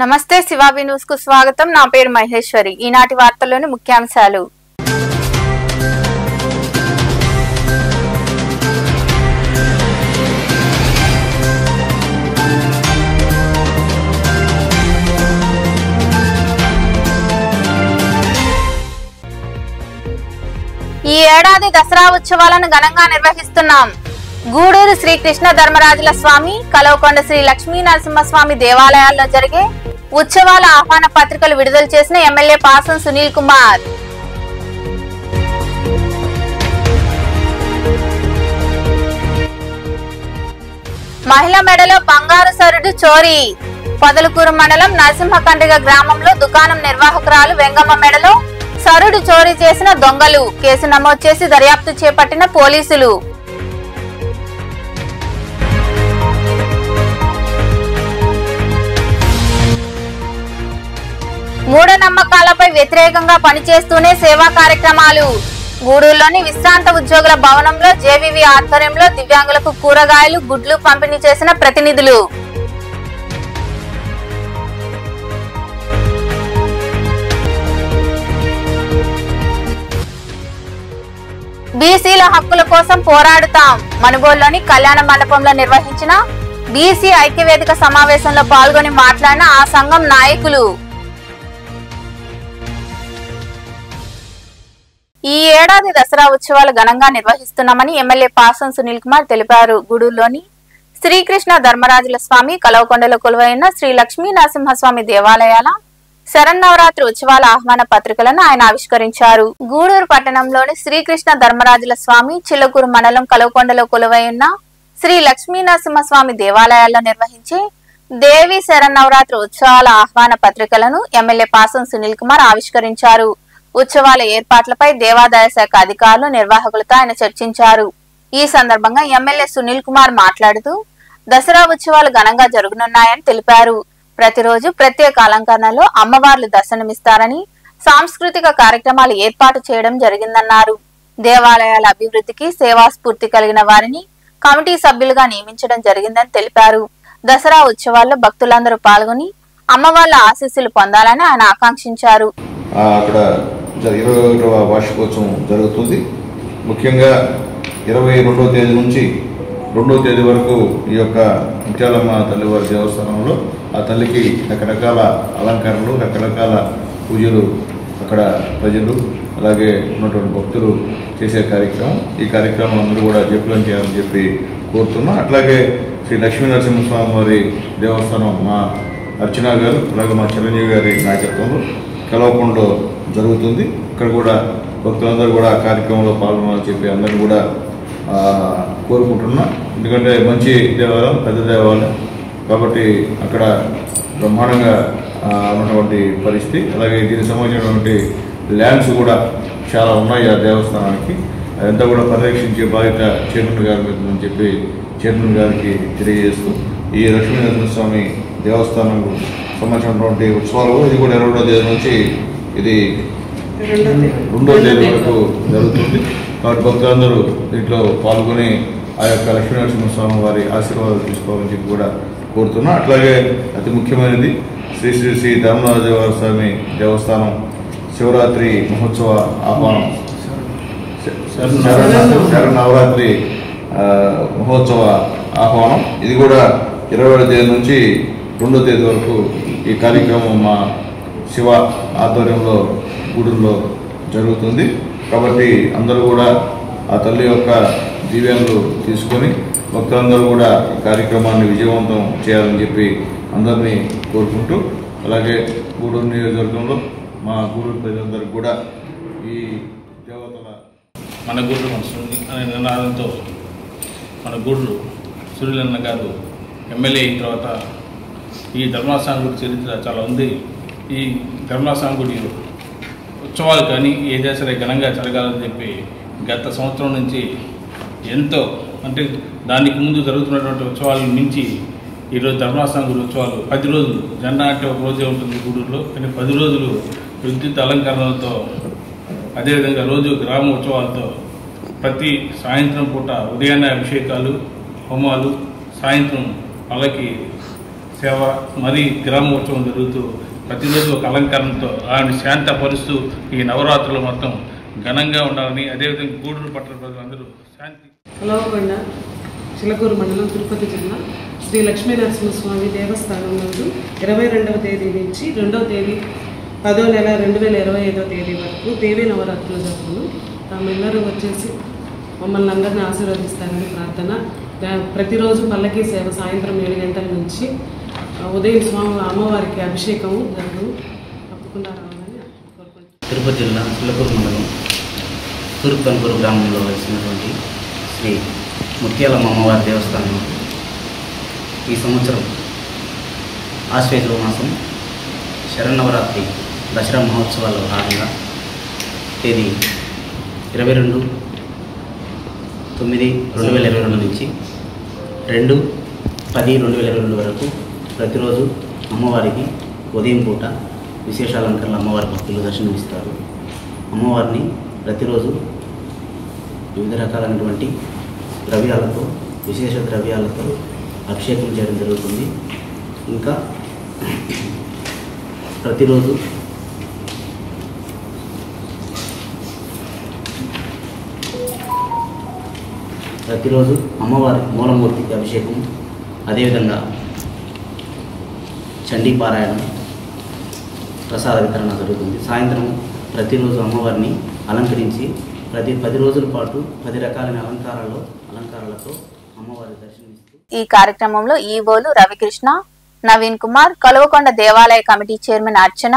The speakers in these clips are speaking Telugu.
నమస్తే శివాబి న్యూస్ కు స్వాగతం. నా పేరు మహేశ్వరి. ఈనాటి వార్తల్లోని ముఖ్యాంశాలు. ఈ ఏడాది దసరా ఉత్సవాలను ఘనంగా నిర్వహిస్తున్నాం. గూడూరు శ్రీకృష్ణ ధర్మరాజుల స్వామి, కలవకొండ శ్రీ లక్ష్మీ నరసింహస్వామి దేవాలయాల్లో జరిగే ఉత్సవాల ఆహ్వాన పత్రికలు విడుదల చేసిన ఎమ్మెల్యే పాసం సునీల్ కుమార్. మహిళ మెడలో బంగారు సరుడు చోరీ. పొదలకూరు మండలం నరసింహకండ్రిగ గ్రామంలో దుకాణం నిర్వాహకురాలు వెంగమ్మ మెడలో సరుడు చోరీ చేసిన దొంగలు. కేసు నమోదు చేసి దర్యాప్తు చేపట్టిన పోలీసులు. మూఢనమ్మకాలపై వ్యతిరేకంగా పనిచేస్తూనే సేవా కార్యక్రమాలు. గూడూరులోని విశ్రాంత ఉద్యోగుల భవనంలో జేవీవి ఆధ్వర్యంలో దివ్యాంగులకు కూరగాయలు, గుడ్లు పంపిణీ చేసిన ప్రతినిధులు. బీసీల హక్కుల కోసం పోరాడుతాం. మనుగోలులోని కళ్యాణ మండపంలో నిర్వహించిన బీసీ ఐక్యవేదిక సమావేశంలో పాల్గొని మాట్లాడిన ఆ సంఘం నాయకులు. ఈ ఏడాది దసరా ఉత్సవాలు ఘనంగా నిర్వహిస్తున్నామని ఎమ్మెల్యే పాసం సునీల్ కుమార్ తెలిపారు. గూడూరులోని శ్రీకృష్ణ ధర్మరాజుల స్వామి, కలవకొండలో కొలువైన శ్రీ లక్ష్మీ నరసింహస్వామి దేవాలయాల శరన్నవరాత్రి ఉత్సవాల ఆహ్వాన పత్రికలను ఆయన ఆవిష్కరించారు. గూడూరు పట్టణంలోని శ్రీకృష్ణ ధర్మరాజుల స్వామి, చిల్లకూరు మండలం కలవకొండలో కొలువైన శ్రీ లక్ష్మీ నరసింహస్వామి దేవాలయాల్లో నిర్వహించే దేవి శరన్నవరాత్రి ఉత్సవాల ఆహ్వాన పత్రికలను ఎమ్మెల్యే పాసం సునీల్ కుమార్ ఆవిష్కరించారు. ఉత్సవాల ఏర్పాట్లపై దేవాదాయ శాఖ అధికారులు, నిర్వాహకులతో ఆయన చర్చించారు. ఈ సందర్భంగా ఎమ్మెల్యే సునీల్ కుమార్ మాట్లాడుతూ దసరా ఉత్సవాలు ఘనంగా జరగనున్నాయని తెలిపారు. ప్రతిరోజు ప్రత్యేక అలంకరణలో అమ్మవార్లు దర్శనమిస్తారని, సాంస్కృతిక కార్యక్రమాలు ఏర్పాటు చేయడం జరిగిందన్నారు. దేవాలయాల అభివృద్ధికి సేవాస్ఫూర్తి కలిగిన వారిని కమిటీ సభ్యులుగా నియమించడం జరిగిందని తెలిపారు. దసరా ఉత్సవాల్లో భక్తులందరూ పాల్గొని అమ్మవార్ల ఆశీస్సులు పొందాలని ఆయన ఆకాంక్షించారు. అక్కడ 21వ వార్షికోత్సవం జరుగుతుంది. ముఖ్యంగా 22వ తేదీ నుంచి 2వ తేదీ వరకు ఈ యొక్క ముత్యాలమ్మ తల్లివారి దేవస్థానంలో ఆ తల్లికి రకరకాల అలంకరణలు, రకరకాల పూజలు అక్కడ ప్రజలు అలాగే ఉన్నటువంటి భక్తులు చేసే కార్యక్రమం. ఈ కార్యక్రమం అందరూ కూడా జయప్రదం చేయాలని చెప్పి కోరుతున్నాం. అట్లాగే శ్రీ లక్ష్మీ నరసింహస్వామి వారి దేవస్థానం మా అర్చనా గారు అలాగే మా చిరంజీవి గారి నాయకత్వంలో కలవకుండా జరుగుతుంది. ఇక్కడ కూడా భక్తులందరూ కూడా ఆ కార్యక్రమంలో పాల్గొనాలని చెప్పి అందరినీ కూడా కోరుకుంటున్నా. ఎందుకంటే మంచి దేవాలయం, పెద్ద దేవాలయం కాబట్టి అక్కడ బ్రహ్మాండంగా ఉన్నటువంటి పరిస్థితి. అలాగే దీనికి సంబంధించినటువంటి ల్యాండ్స్ కూడా చాలా ఉన్నాయి ఆ దేవస్థానానికి. అదంతా కూడా పర్యవేక్షించే బాధ్యత చైర్మన్ గారి మీద అని చెప్పి చైర్మన్ గారికి తెలియజేస్తూ ఈ లక్ష్మీనరసింహస్వామి దేవస్థానం సంబంధించినటువంటి ఉత్సవాలు ఇది కూడా 22వ తేదీ నుంచి ఇది 2వ తేదీ వరకు జరుగుతుంది. కాబట్టి భక్తులందరూ దీంట్లో పాల్గొని ఆ యొక్క లక్ష్మీనరసింహస్వామి వారి ఆశీర్వాదాలు తీసుకోవాలని చెప్పి కూడా కోరుతున్నా. అట్లాగే అతి ముఖ్యమైనది శ్రీ శ్రీ శ్రీ ధర్మరాజ స్వామి దేవస్థానం శివరాత్రి మహోత్సవ ఆహ్వానం, శరన్నవరాత్రి మహోత్సవ ఆహ్వానం. ఇది కూడా 20వ తేదీ నుంచి 2వ తేదీ వరకు ఈ కార్యక్రమం మా శివ ఆధ్వర్యంలో గూడూరులో జరుగుతుంది. కాబట్టి అందరూ కూడా ఆ తల్లి యొక్క దివ్యాలు తీసుకొని భక్తులందరూ కూడా ఈ కార్యక్రమాన్ని విజయవంతం చేయాలని చెప్పి అందరినీ కోరుకుంటూ, అలాగే గూడూరు నియోజకవర్గంలో మా గూడూరు ప్రజలందరికీ కూడా ఈ దేవతల మన గూడూరు వస్తుంది అనే నినాదంతో మన గూడూరు సూర్యులన్న గారు ఎమ్మెల్యే అయిన తర్వాత ఈ ధర్మస్థానం గుడి చరిత్ర చాలా ఉంది. ఈ ధర్మస్థానం గుడి ఉత్సవాలు కానీ ఏదైనా సరే ఘనంగా జరగాలని చెప్పి గత సంవత్సరం నుంచి ఎంతో, అంటే దానికి ముందు జరుగుతున్నటువంటి ఉత్సవాలను మించి ఈరోజు ధర్మస్థానం గుడి ఉత్సవాలు 10 రోజులు. జెండా అంటే ఒక రోజే ఉంటుంది గూడూరులో, కానీ 10 రోజులు విద్యుత్ అలంకరణలతో, అదేవిధంగా రోజు గ్రామ ఉత్సవాలతో ప్రతి సాయంత్రం పూట ఉదయాన్నే అభిషేకాలు, హోమాలు, సాయంత్రం వాళ్ళకి సేవ మరీ గ్రామోత్సవం జరుగుతూ ప్రతిరోజు ఒక అలంకరణతో ఆయన శాంతపరుస్తూ ఈ నవరాత్రులు మొత్తం ఘనంగా ఉండాలని, అదేవిధంగా గూడూరు పట్టణ ప్రజలందరూ శాంతి. కలవకొండ చిలకూరు మండలం తిరుపతి జిల్లా శ్రీ లక్ష్మీ నరసింహస్వామి దేవస్థానం నందు 22వ తేదీ నుంచి 2వ తేదీ 10వ నెల 2025వ తేదీ వరకు దేవీ నవరాత్రులు జరుగును. తామెల్లరూ వచ్చేసి మమ్మల్ని అందరినీ ఆశీర్వదిస్తారని ప్రార్థన. ప్రతిరోజు పల్లకీ సేవ సాయంత్రం 7 గంటల నుంచి ఉదయం స్వామి అమ్మవారికి అభిషేకము జరుగును. తప్పకుండా రావాలని కోరుకుంటున్నాను. తిరుపతి జిల్లా చిలకూరు మండలం తూర్పు కనుకూరు గ్రామంలో వెలిసినటువంటి శ్రీ ముత్యాలమ్మ అమ్మవారి దేవస్థానం ఈ సంవత్సరం ఆశ్వేజ మాసం శరన్నవరాత్రి దసరా మహోత్సవాల్లో భాగంగా తేదీ 22/9/2022 నుంచి 2/10/2022 వరకు ప్రతిరోజు అమ్మవారికి ఉదయం పూట విశేష అలంకరణలు అమ్మవారి భక్తులు దర్శనమిస్తారు. అమ్మవారిని ప్రతిరోజు వివిధ రకాలైనటువంటి ద్రవ్యాలతో, విశేష ద్రవ్యాలతో అభిషేకం చేయడం జరుగుతుంది. ఇంకా ప్రతిరోజు అమ్మవారి మూలమూర్తికి అభిషేకం, అదేవిధంగా చండీ పారాయణం, ప్రసాద వితరణ జరుగుతుంది. సాయంత్రం ప్రతిరోజు అమ్మవారిని అలంకరించి ప్రతి 10 రోజుల పాటు 10 రకాలైన అలంకారాలతో అమ్మవారి దర్శనమిస్తూ ఈ కార్యక్రమంలో ఈవోలు రవికృష్ణ, నవీన్ కుమార్, కలువకొండ దేవాలయ కమిటీ చైర్మన్ అర్చన,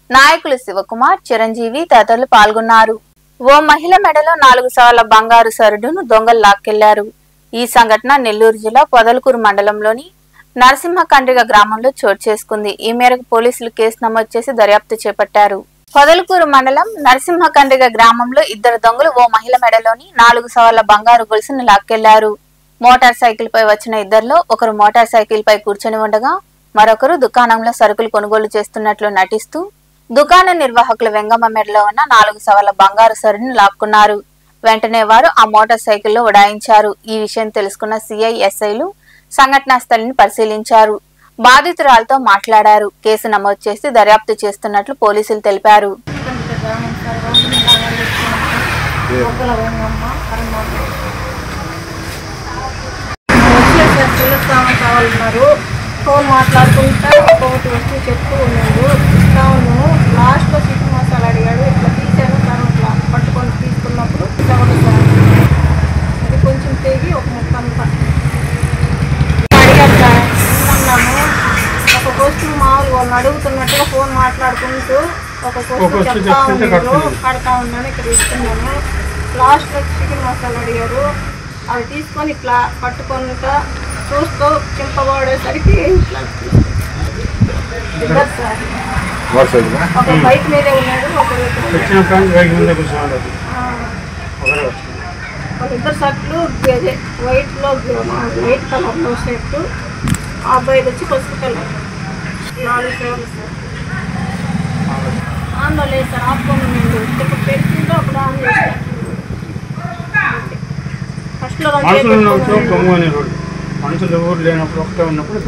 నాయకులు శివకుమార్, చిరంజీవి తదితరులు పాల్గొన్నారు. ఓ మహిళ మెడలో 4 సవర్ల బంగారు సరుడును దొంగలు లాక్కెళ్లారు. ఈ సంఘటన నెల్లూరు జిల్లా పొదలకూరు మండలంలోని నరసింహకండ్రిగ గ్రామంలో చోటు చేసుకుంది. ఈ మేరకు పోలీసులు కేసు నమోదు చేసి దర్యాప్తు చేపట్టారు. పొదలకూరు మండలం నరసింహకండ్రిగ గ్రామంలో 2 దొంగలు ఓ మహిళ మెడలోని 4 సవర్ల బంగారు గొలుసును లాక్కెళ్లారు. మోటార్ సైకిల్ పై వచ్చిన ఇద్దరిలో ఒకరు మోటార్ సైకిల్ పై కూర్చొని ఉండగా మరొకరు దుకాణంలో సరుకులు కొనుగోలు చేస్తున్నట్లు నటిస్తూ దుకాణ నిర్వాహకుల వెంగమ్మ మెడలో ఉన్న 4 సవర్ల బంగారు సరుడును లాక్కున్నారు. వెంటనే వారు ఆ మోటార్ సైకిల్లో ఉడాయించారు. ఈ విషయం తెలుసుకున్న సిఐ, ఎస్ఐలు సంఘటనా స్థలిని పరిశీలించారు. బాధితురాలతో మాట్లాడారు. కేసు నమోదు చేసి దర్యాప్తు చేస్తున్నట్లు పోలీసులు తెలిపారు. ఫోన్ మాట్లాడుకుంటా ఒకటి వచ్చి చెప్తూ ఉన్నాడు. ఇస్తాను లాస్ట్లో చికెన్ మసాలా అడిగాడు. ఇట్లా తీసాను సార్, ఇట్లా పట్టుకొని తీసుకున్నప్పుడు ఇట్లా సార్ అది కొంచెం తెగి ఒక ముక్క అంతా అడిగారు సార్. అన్నాము ఒక క్వశ్చన్ మామూలు వాళ్ళని అడుగుతున్నట్టుగా ఫోన్ మాట్లాడుకుంటూ ఒక క్వశ్చన్ చెప్తా ఉన్నాడు. కడతా ఉన్నాను, ఇక్కడ ఇస్తున్నాను. లాస్ట్లో చికెన్ మసాలా అడిగారు. అవి తీసుకొని ఇట్లా పట్టుకుంటా చూస్తూ చింపబడేసరికి ఇట్లా సార్ ఒక బైక్ మీదే ఉన్నాడు, వాళ్ళిద్దరు షర్ట్లు వైట్ కలర్లో షర్టు, ఆ అబ్బాయి వచ్చి పసుపు కలర్. 4 సేవలు సార్. ఆన్లో లేదు సార్, ఆపుకొని నేను ఇప్పుడు పెడుతుంటే అప్పుడు ఆన్ చేశాను. ఫస్ట్లో మనుషులు ఎవరు లేనప్పుడు ఒకటే ఉన్నప్పుడు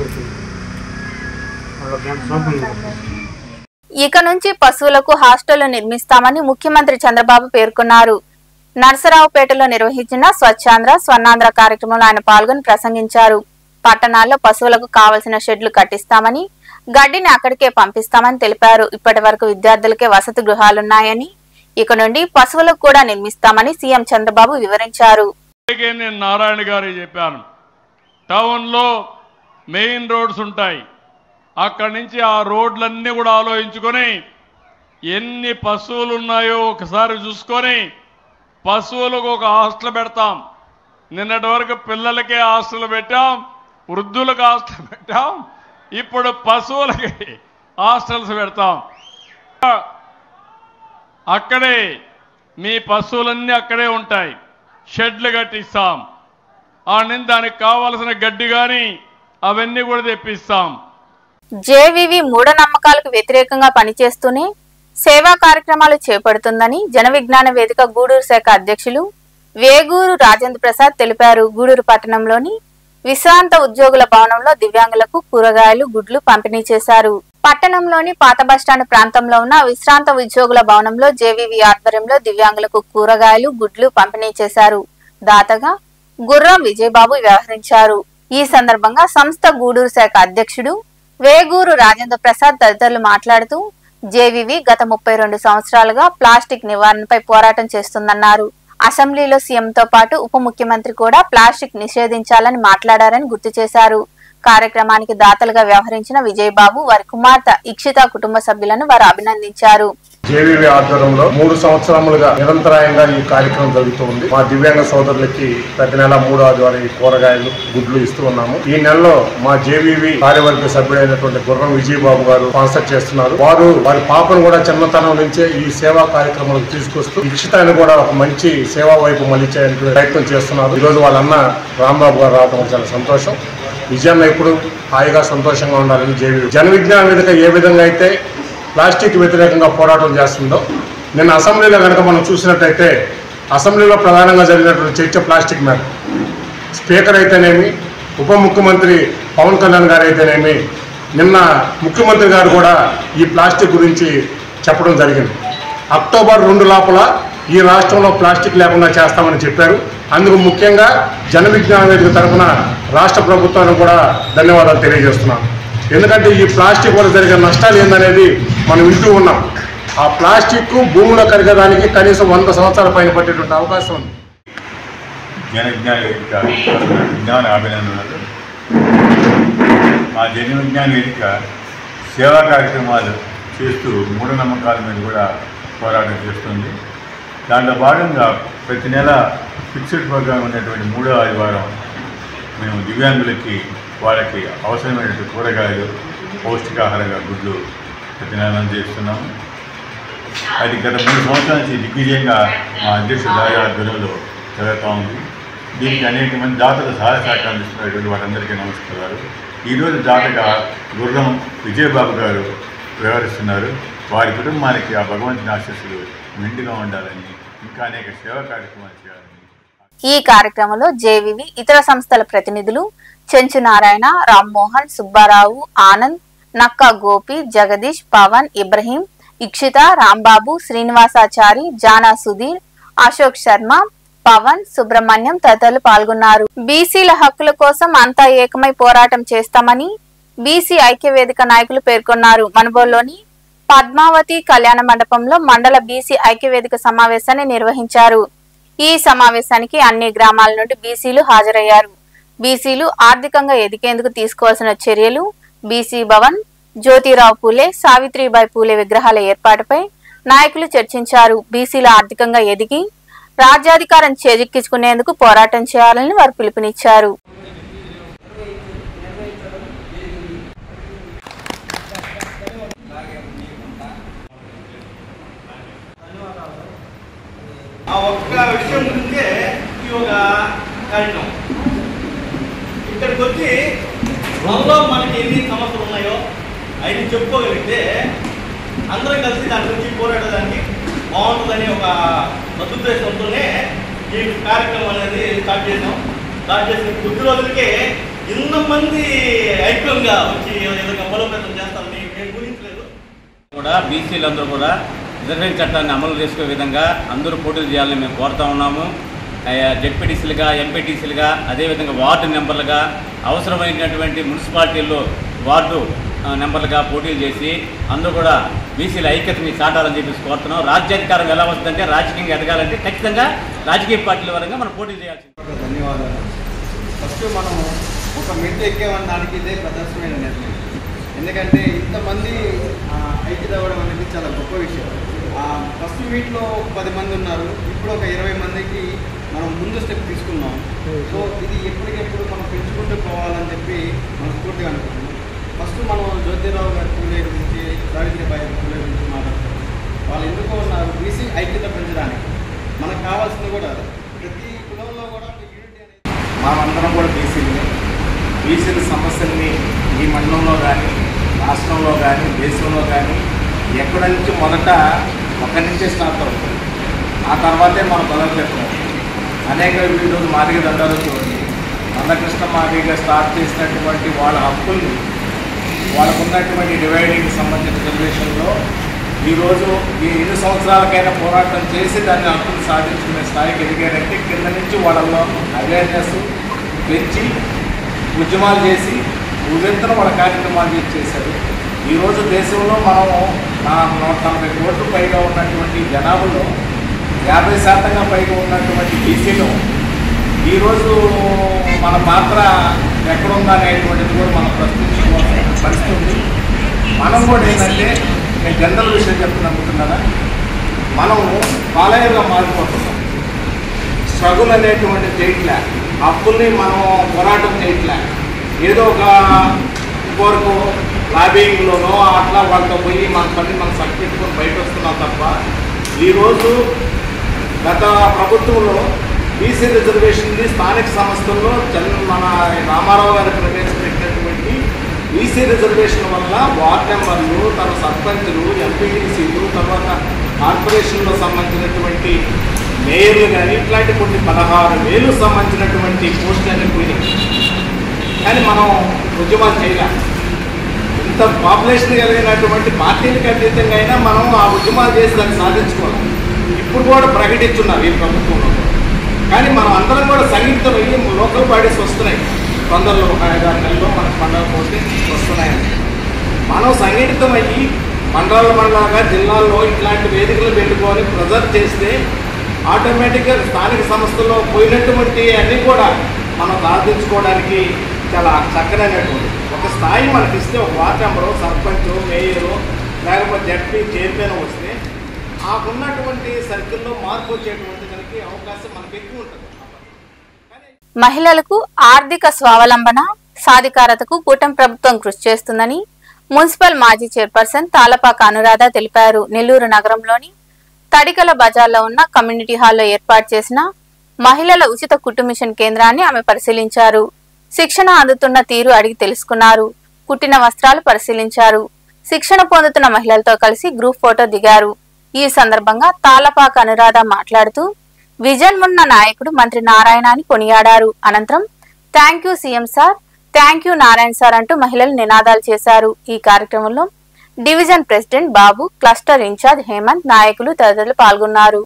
ఇక నుంచి పశువులకు హాస్టళ్లు నిర్మిస్తామని ముఖ్యమంత్రి చంద్రబాబు పేర్కొన్నారు. నరసరావుపేటలో నిర్వహించిన స్వచ్ఛాంధ్ర స్వర్ణాంధ్ర కార్యక్రమంలో ఆయన పాల్గొని ప్రసంగించారు. పట్టణాల్లో పశువులకు కావలసిన షెడ్లు కట్టిస్తామని, గడ్డిని అక్కడికే పంపిస్తామని తెలిపారు. ఇప్పటి వరకు విద్యార్థులకే వసతి గృహాలున్నాయని, ఇక నుండి పశువులకు కూడా నిర్మిస్తామని సీఎం చంద్రబాబు వివరించారు. నేను నారాయణ గారు చెప్పాను, టౌన్లో మెయిన్ రోడ్స్ ఉంటాయి, అక్కడి నుంచి ఆ రోడ్లన్నీ కూడా ఆలోచించుకొని ఎన్ని పశువులు ఉన్నాయో ఒకసారి చూసుకొని పశువులకు ఒక హాస్టల్ పెడతాం. నిన్నటి వరకు పిల్లలకే హాస్టల్ పెట్టాం, వృద్ధులకు హాస్టల్ పెట్టాం, ఇప్పుడు పశువులకి హాస్టల్స్ పెడతాం. అక్కడే మీ పశువులన్నీ అక్కడే ఉంటాయి, షెడ్లు కట్టిస్తాం. దానికి కావాల్సిన గడ్డి కానీ అవన్నీ కూడా తెప్పిస్తాం. జేవీవి మూఢనమ్మకాలకు వ్యతిరేకంగా పనిచేస్తూనే సేవా కార్యక్రమాలు చేపడుతుందని జన విజ్ఞాన వేదిక గూడూరు శాఖ అధ్యక్షులు వేగూరు రాజేంద్ర ప్రసాద్ తెలిపారు. గూడూరు పట్టణంలోని విశ్రాంత ఉద్యోగుల భవనంలో దివ్యాంగులకు కూరగాయలు, గుడ్లు పంపిణీ చేశారు. పట్టణంలోని పాత బస్టాండ్ ప్రాంతంలో ఉన్న విశ్రాంత ఉద్యోగుల భవనంలో జేవీవీ ఆధ్వర్యంలో దివ్యాంగులకు కూరగాయలు, గుడ్లు పంపిణీ చేశారు. దాతగా గుర్రం విజయబాబు వ్యవహరించారు. ఈ సందర్భంగా సంస్థ గూడూరు శాఖ అధ్యక్షుడు వేగూరు రాజేంద్ర ప్రసాద్ తదితరులు మాట్లాడుతూ జేవీవీ గత 32 సంవత్సరాలుగా ప్లాస్టిక్ నివారణపై పోరాటం చేస్తుందన్నారు. అసెంబ్లీలో సీఎంతో పాటు ఉప ముఖ్యమంత్రి కూడా ప్లాస్టిక్ నిషేధించాలని మాట్లాడారని గుర్తు చేశారు. కార్యక్రమానికి దాతలుగా వ్యవహరించిన విజయబాబు, వారి కుమార్తె ఇక్షిత కుటుంబ సభ్యులను వారు అభినందించారు. జేవీవీ ఆధ్వర్యంలో 3 సంవత్సరములుగా నిరంతరాయంగా ఈ కార్యక్రమం జరుగుతూ ఉంది. మా దివ్యాంగ సోదరులకి ప్రతి నెల 3వ ఆదివారం కూరగాయలు, గుడ్లు ఇస్తూ ఉన్నాము. ఈ నెలలో మా జేవీవీ కార్యవర్గ సభ్యుడైనటువంటి గుర్రం విజయబాబు గారు స్పాన్సర్ చేస్తున్నారు. వారి పాపను కూడా చిన్నతనం నుంచే ఈ సేవా కార్యక్రమాలకు తీసుకొస్తూ ఇక్షితాన్ని కూడా ఒక మంచి సేవా వైపు మళ్ళించే ప్రయత్నం చేస్తున్నారు. ఈ రోజు వాళ్ళ అన్న రాంబాబు గారు రావడం చాలా సంతోషం. విజయాన్ని ఎప్పుడు హాయిగా సంతోషంగా ఉండాలని జేవీవీ జన విజ్ఞాన వేదిక ఏ విధంగా అయితే ప్లాస్టిక్ వ్యతిరేకంగా పోరాటం చేస్తుందో, నిన్న అసెంబ్లీలో కనుక మనం చూసినట్టయితే అసెంబ్లీలో ప్రధానంగా జరిగినటువంటి చర్చ ప్లాస్టిక్ మీద స్పీకర్ అయితేనేమి, ఉప ముఖ్యమంత్రి పవన్ కళ్యాణ్ గారు అయితేనేమి, నిన్న ముఖ్యమంత్రి గారు కూడా ఈ ప్లాస్టిక్ గురించి చెప్పడం జరిగింది. అక్టోబర్ 2 లోపల ఈ రాష్ట్రంలో ప్లాస్టిక్ లేకుండా చేస్తామని చెప్పారు. అందుకు ముఖ్యంగా జన విజ్ఞాన వేదిక తరఫున రాష్ట్ర ప్రభుత్వానికి కూడా ధన్యవాదాలు తెలియజేస్తున్నాను. ఎందుకంటే ఈ ప్లాస్టిక్ వల్ల జరిగే నష్టాలు ఏందనేది మనం వింటూ ఉన్నాం. ఆ ప్లాస్టిక్ భూమిలో కరిగడానికి కనీసం 100 సంవత్సరాల పైన పట్టేటువంటి అవకాశం ఉంది. జన విజ్ఞాన వేదిక విజ్ఞాన అభినందనలు. మా జన విజ్ఞాన వేదిక సేవా కార్యక్రమాలు చేస్తూ మూఢనమ్మకాల మీద కూడా పోరాటం చేస్తుంది. దాంట్లో భాగంగా ప్రతి నెల ఫిక్స్డ్ ప్రోగ్రామ్ ఉన్నటువంటి 3వ ఆదివారం మేము దివ్యాంగులకి వాళ్ళకి అవసరమైనటువంటి కూరగాయలు, పౌష్టికాహారంగా గుడ్లు ప్రతి నెల చేస్తున్నాము. అది గత 3 సంవత్సరాల నుంచి దిగ్విజయంగా మా అధ్యక్షుడు రాజా ఆధ్వర్యంలో జరుగుతూ ఉంది. దీనికి అనేక మంది దాతలు సహాయ సహకారం ఇస్తున్నటువంటి వారందరికీ నమస్కారాలు. ఈరోజు దాతగా గుర్రం విజయబాబు గారు వ్యవహరిస్తున్నారు. వారి కుటుంబానికి ఆ భగవంతుని ఆశీస్సులు మెండుగా ఉండాలని, ఇంకా అనేక సేవా కార్యక్రమాలు చేయాలని. ఈ కార్యక్రమంలో జేవీవీ ఇతర సంస్థల ప్రతినిధులు చెంచు నారాయణ, రామ్మోహన్, సుబ్బారావు, ఆనంద్, నక్కా గోపి, జగదీష్, పవన్, ఇబ్రహీం, ఇక్షిత, రాంబాబు, శ్రీనివాసాచారి, జానా సుధీర్, అశోక్ శర్మ, పవన్, సుబ్రహ్మణ్యం తదితరులు పాల్గొన్నారు. బీసీల హక్కుల కోసం అంతా ఏకమై పోరాటం చేస్తామని బీసీ ఐక్యవేదిక నాయకులు పేర్కొన్నారు. మనుబోలులోని పద్మావతి కళ్యాణ మండపంలో మండల బీసీ ఐక్యవేదిక సమావేశాన్ని నిర్వహించారు. ఈ సమావేశానికి అన్ని గ్రామాల నుండి బీసీలు హాజరయ్యారు. బీసీలు ఆర్థికంగా ఎదిగేందుకు తీసుకోవాల్సిన చర్యలు, బీసీ భవన్, జ్యోతిరావు పూలే, సావిత్రిబాయి పూలే విగ్రహాల ఏర్పాటుపై నాయకులు చర్చించారు. బీసీలు ఆర్థికంగా ఎదిగి రాజ్యాధికారం చేజిక్కించుకునేందుకు పోరాటం చేయాలని వారు పిలుపునిచ్చారు. ఆ ఒక్క విషయం గురించే ఈ ఒక కార్యక్రమం. ఇక్కడికి వచ్చి మనలో మనకి ఎన్ని సమస్యలు ఉన్నాయో అవి చెప్పుకోగలిగితే అందరం కలిసి దాని గురించి పోరాడడానికి బాగుంటుందని ఒక సదుద్దేశంతోనే ఈ కార్యక్రమం అనేది స్టార్ట్ చేసిన కొద్ది రోజులకే ఇంతమంది ఐక్యంగా వచ్చి ఏదైనా బలోపేతం చేస్తామని నేను ఊహించలేదు. కూడా బీసీలందరూ కూడా రిజర్వేషన్ చట్టాన్ని అమలు చేసుకునే విధంగా అందరూ పోటీలు చేయాలని మేము కోరుతా ఉన్నాము. జెడ్పీటీసీలుగా, ఎంపీటీసీలుగా, అదేవిధంగా వార్డు నెంబర్లుగా, అవసరమైనటువంటి మున్సిపాలిటీల్లో వార్డు నెంబర్లుగా పోటీలు చేసి అందరూ కూడా బీసీల ఐక్యతని చాటాలని చెప్పేసి కోరుతున్నాం. రాజ్యాధికారం ఎలా వస్తుందంటే, రాజకీయంగా ఎదగాలంటే ఖచ్చితంగా రాజకీయ పార్టీల పరంగా మనం పోటీ చేయాల్సింది. ధన్యవాదాలు. ఫస్ట్ మనం ఒక మెట్టు ఎక్కేమని దానికి ఇదే ప్రదర్శనమైన నిర్ణయం. ఎందుకంటే ఇంతమంది ఐక్యత అవ్వడం అనేది చాలా గొప్ప విషయం. ఫస్ట్ మీట్లో 10 మంది ఉన్నారు, ఇప్పుడు ఒక 20 మందికి మనం ముందు స్టెప్ తీసుకున్నాం. సో ఇది ఎప్పటికెప్పుడు మనం పెంచుకుంటూ పోవాలని చెప్పి మనం పూర్తిగా అనుకుంటున్నాం. ఫస్ట్ మనం జ్యోతిరావు గారి పూలే గురించి, సావిత్రిబాయి పూలే గురించి మాట్లాడుతున్నాం. వాళ్ళు ఎందుకు ఉన్నారు? బీసీ ఐక్యత పెంచడానికి. మనకు కావాల్సింది కూడా ప్రతి కులంలో కూడా యూనిటీ అనేది. మనమందరం కూడా బీసీల సమస్యల్ని ఈ మండలంలో కానీ, రాష్ట్రంలో కానీ, దేశంలో కానీ ఎక్కడి నుంచి మొదట ఒకరి నుంచే స్టార్ట్ అవుతుంది. ఆ తర్వాతే మనం బలోపేతం. అనేక ఈరోజు మాదిగ దండాలు చూడండి, మందకృష్ణ మాదిగా స్టార్ట్ చేసినటువంటి వాళ్ళ హక్కుల్ని వాళ్ళకు ఉన్నటువంటి డివైడింగ్కి సంబంధించిన రిజర్వేషన్లో ఈరోజు ఈ 2 సంవత్సరాలకైనా పోరాటం చేసి దాన్ని హక్కులు సాధించుకునే స్థాయికి ఎదిగారంటే కింద నుంచి వాళ్ళలో అవేర్నెస్ పెంచి ఉద్యమాలు చేసి ఉవ్వెత్తున వాళ్ళ కార్యక్రమాలు చేశారు. ఈరోజు దేశంలో మనం 140 కోట్ల పైగా ఉన్నటువంటి జనాభాలో 50% పైగా ఉన్నటువంటి బీసీలో ఈరోజు మన పాత్ర ఎక్కడుందా అనేటువంటిది కూడా మనం ప్రశ్నించుకోవాల్సిన పరిస్థితి ఉంది. మనం కూడా ఏంటంటే నేను జనరల్ విషయం చెప్తున్నాను, మనము పాలయ్యగా మారిపోతున్నాం. స్ట్రగుల్ అనేటువంటి చేయట్లే, హక్కుల్ని మనం పోరాటం చేయట్లే, ఏదో ఒక వరకు లాబింగ్లోనో అట్లా వాళ్ళతో పోయి మన పని మనం సరిపెట్టుకొని బయట వస్తున్నాం తప్ప ఈరోజు గత ప్రభుత్వంలో బీసీ రిజర్వేషన్ని స్థానిక సంస్థల్లో మన రామారావు గారు ప్రవేశపెట్టినటువంటి బీసీ రిజర్వేషన్ వల్ల వార్డ్ మెంబర్లు, తర్వాత సర్పంచులు, ఎంపీటీసీలు, తర్వాత కార్పొరేషన్లో సంబంధించినటువంటి మేయర్లు కానీ ఇట్లాంటి కొన్ని 16,000 సంబంధించినటువంటి పోస్టులన్నీ పోయినాయి. కానీ మనం ఉద్యమాలు చేయలేం. ఇంత పాపులేషన్ కలిగినటువంటి పార్టీలకు అతీతంగా అయినా మనం ఆ ఉద్యమాలు చేసి దాన్ని సాధించుకోవాలి. ఇప్పుడు కూడా ప్రకటించున్నారు ఈ ప్రభుత్వంలో. కానీ మనం అందరం కూడా సంఘటితం అయ్యి లోకల్ బాడీస్ వస్తున్నాయి. తొందరలో 5-6 నెలల్లో మనకు పండుగ పోతే వస్తున్నాయని మనం సంఘటితం అయ్యి మండలాలుగా జిల్లాల్లో ఇట్లాంటి వేదికలు పెట్టుకొని ప్రెజర్ చేస్తే ఆటోమేటిక్గా స్థానిక సంస్థల్లో పోయినటువంటి అన్నీ కూడా మనం సాధించుకోవడానికి చాలా చక్కనైనటువంటి ఒక స్థాయి మనకి ఇస్తే, ఒక వార్డ్ మెంబరు, సర్పంచ్, మేయరు లేకపోతే జడ్పీ చైర్మన్ వస్తే ఆకున్నటువంటి సర్కిల్లో మార్పు వచ్చేటువంటి దానికి అవకాశం మనకి ఎక్కువ ఉంటుంది. మహిళలకు ఆర్థిక స్వావలంబన సాధికారతకు కూటమి ప్రభుత్వం కృషి చేస్తుందని మున్సిపల్ మాజీ చైర్పర్సన్ తాళపాక అనురాధ తెలిపారు. నెల్లూరు నగరంలోని తడికల బజార్లో ఉన్న కమ్యూనిటీ హాల్లో ఏర్పాటు చేసిన మహిళల ఉచిత కుట్టు మిషన్ కేంద్రాన్ని ఆమె పరిశీలించారు. శిక్షణ అందుతున్న తీరు అడిగి తెలుసుకున్నారు. కుట్టిన వస్త్రాలు పరిశీలించారు. శిక్షణ పొందుతున్న మహిళలతో కలిసి గ్రూప్ ఫోటో దిగారు. ఈ సందర్భంగా తాళపాక అనురాధ మాట్లాడుతూ విజన్ ఉన్న నాయకుడు మంత్రి నారాయణ అని కొనియాడారు. అనంతరం thank you CM sir, thank you Narayana sir అంటూ మహిళలు నినాదాలు చేశారు. ఈ కార్యక్రమంలో డివిజన్ ప్రెసిడెంట్ బాబు, క్లస్టర్ ఇన్ఛార్జ్ హేమంత్, నాయకులు తదితరులు పాల్గొన్నారు.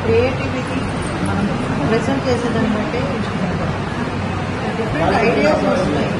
క్రియేటివిటీ మనం ప్రెజెంట్ చేసేదాన్ని బట్టి డిఫరెంట్ ఐడియాస్ వస్తున్నాయి.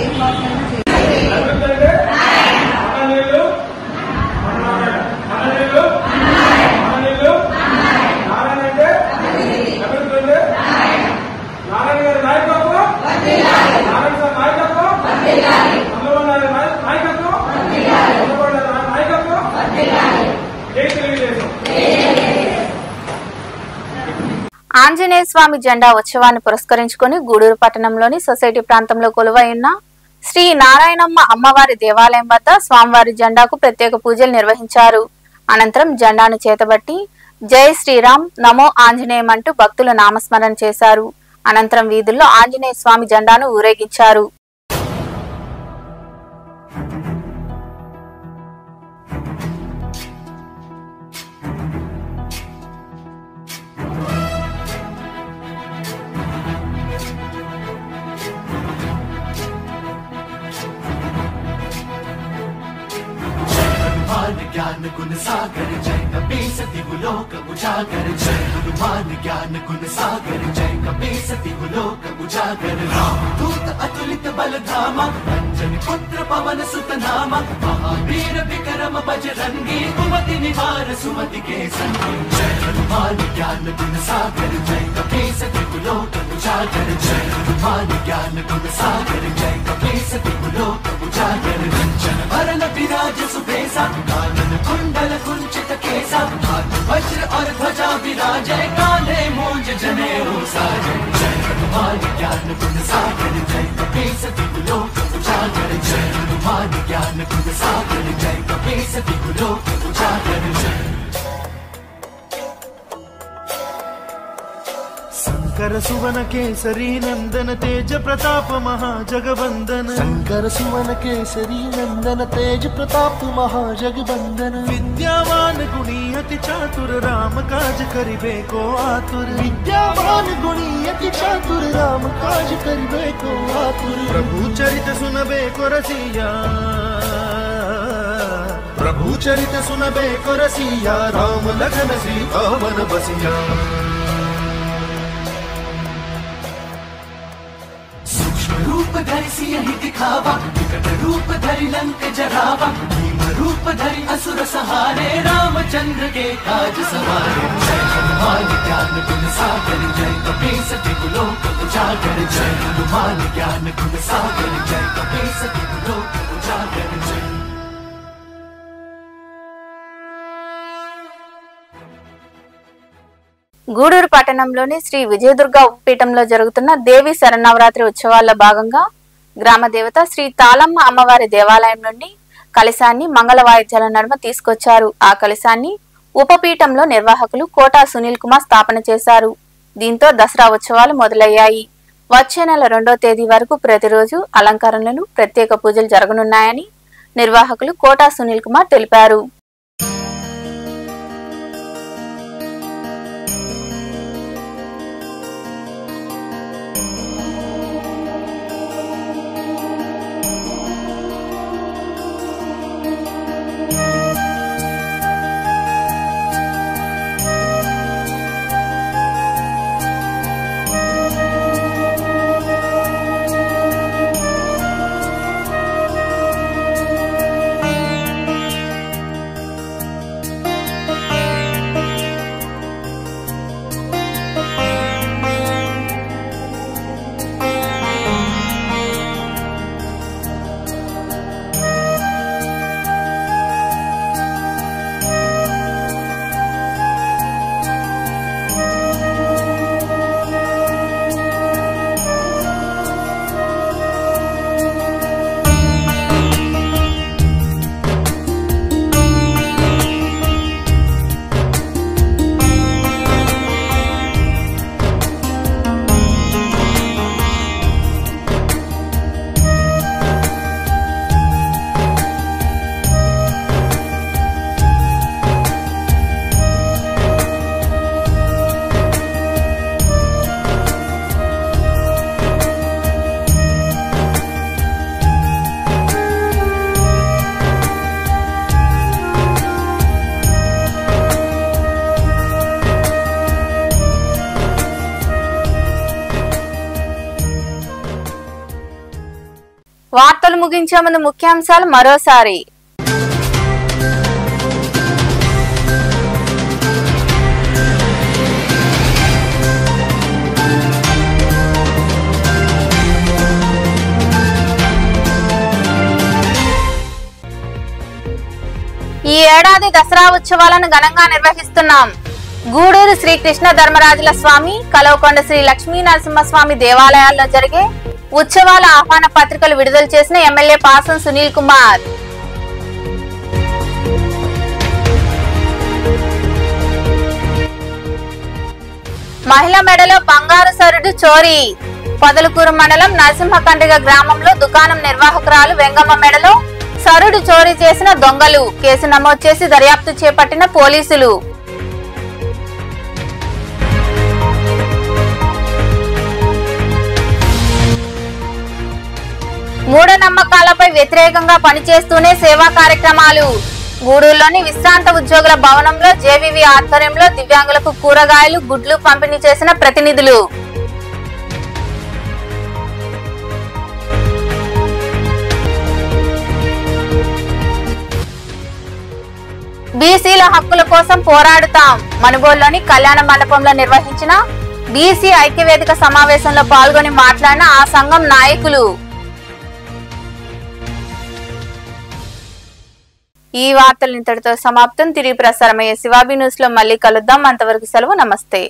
ఏ క్లాస్ అయినా చేయాలి. ఆంజనేయ స్వామి జెండా ఉత్సవాన్ని పురస్కరించుకుని గూడూరు పట్టణంలోని సొసైటీ ప్రాంతంలో కొలువై ఉన్న శ్రీ నారాయణమ్మ అమ్మవారి దేవాలయం వద్ద స్వామివారి జెండాకు ప్రత్యేక పూజలు నిర్వహించారు. అనంతరం జెండాను చేతబట్టి జై శ్రీరామ్ నమో ఆంజనేయం అంటూ భక్తులు నామస్మరణ చేశారు. అనంతరం వీధుల్లో ఆంజనేయ స్వామి జెండాను ఊరేగించారు. ज्ञान गुण सागर जय कपीस दिवलोक उजागर जय हनुमान ज्ञान गुण सागर जय कपीस दिवलोक उजागर राम दूत अतुलित बल धामा अंजनी पुत्र पवन सुत नामा महावीर विक्रम बजरंगी कुमति निवार सुमति के संगी जय हनुमान ज्ञान गुण सागर जय कपीस दिवलोक उजागर जय हनुमान ज्ञान गुण सागर जय कपीस दिवलोक उजागर रंजन भरन विराज सुबेसा कुंडल कुंचित केसा हाथ वज्र और ध्वजा विराजय काले मूंज जनेऊ साजय जय हनुमान ज्ञान गुण सागर जय कपीस दिवलोक उजागर जय हनुमान ज्ञान गुण सागर जय कपीस दिवलोक उजागर जय शंकर सुवन केसरी नंदन तेज प्रताप महाजगवंदन शंकर सुवन केसरी नंदन तेज प्रताप महाजगवंदन विद्यावान गुणी अति चातुर राम काज करिबे को आतुर विद्यावान गुणी अति चातुर राम काज करिबे को आतुर प्रभु चरित सुनबे को रसिया प्रभु चरित सुनबे को रसिया राम लखन सीता वन बसिया रूप धरि सियहि दिखावा विकट रूप धरि लंक जरावा भीम रूप धरि असुर सहारे रामचंद्र के काज सवारे जय हनुमान ज्ञान गुण सागर जय कपीस दिवलोक उजागर जय हनुमान ज्ञान गुण सागर जय कपीस दिवलोक उजागर जय గూడూరు పట్టణంలోని శ్రీ విజయదుర్గ ఉపపీఠంలో జరుగుతున్న దేవి శరన్నవరాత్రి ఉత్సవాల్లో భాగంగా గ్రామ దేవత శ్రీ తాళమ్మ అమ్మవారి దేవాలయం నుండి కలశాన్ని మంగళ వాయిద్యాల నడుమ తీసుకొచ్చారు. ఆ కలశాన్ని ఉపపీఠంలో నిర్వాహకులు కోటా సునీల్ కుమార్ స్థాపన చేశారు. దీంతో దసరా ఉత్సవాలు మొదలయ్యాయి. వచ్చే నెల 2వ తేదీ వరకు ప్రతిరోజు అలంకరణలు, ప్రత్యేక పూజలు జరగనున్నాయని నిర్వాహకులు కోటా సునీల్ కుమార్ తెలిపారు. వార్తలు ముగించే ముందు ముఖ్యాంశాలు మరోసారి. ఈ ఏడాది దసరా ఉత్సవాలను ఘనంగా నిర్వహిస్తున్నాం. గూడూరు శ్రీకృష్ణ ధర్మరాజుల స్వామి, కలవకొండ శ్రీ లక్ష్మీ నరసింహస్వామి దేవాలయాల్లో జరిగే ఉత్సవాల ఆహ్వాన పత్రికలు విడుదల చేసిన ఎమ్మెల్యే పాసం సునీల్ కుమార్. మహిళ మెడలో బంగారు సరుడు చోరీ. పొదలకూరు మండలం నరసింహకండ్రిగ గ్రామంలో దుకాణం నిర్వాహకురాలు వెంగమ్మ మెడలో సరుడు చోరీ చేసిన దొంగలు. కేసు నమోదు చేసి దర్యాప్తు చేపట్టిన పోలీసులు. మూఢనమ్మకాలపై వ్యతిరేకంగా పనిచేస్తూనే సేవా కార్యక్రమాలు. గూడూరులోని విశ్రాంత ఉద్యోగుల భవనంలో జేవీవి ఆధ్వర్యంలో దివ్యాంగులకు కూరగాయలు, గుడ్లు పంపిణీ చేసిన ప్రతినిధులు. బీసీల హక్కుల కోసం పోరాడుతాం. మనుబోలులోని కళ్యాణ మండపంలో నిర్వహించిన బీసీ ఐక్యవేదిక సమావేశంలో పాల్గొని మాట్లాడిన ఆ సంఘం నాయకులు. ఈ వార్తలు ఇంతటితో సమాప్తం. తిరిగి ప్రసారమయ్యే శివాబీ న్యూస్ లో మళ్ళీ కలుద్దాం. అంతవరకు సెలవు. నమస్తే.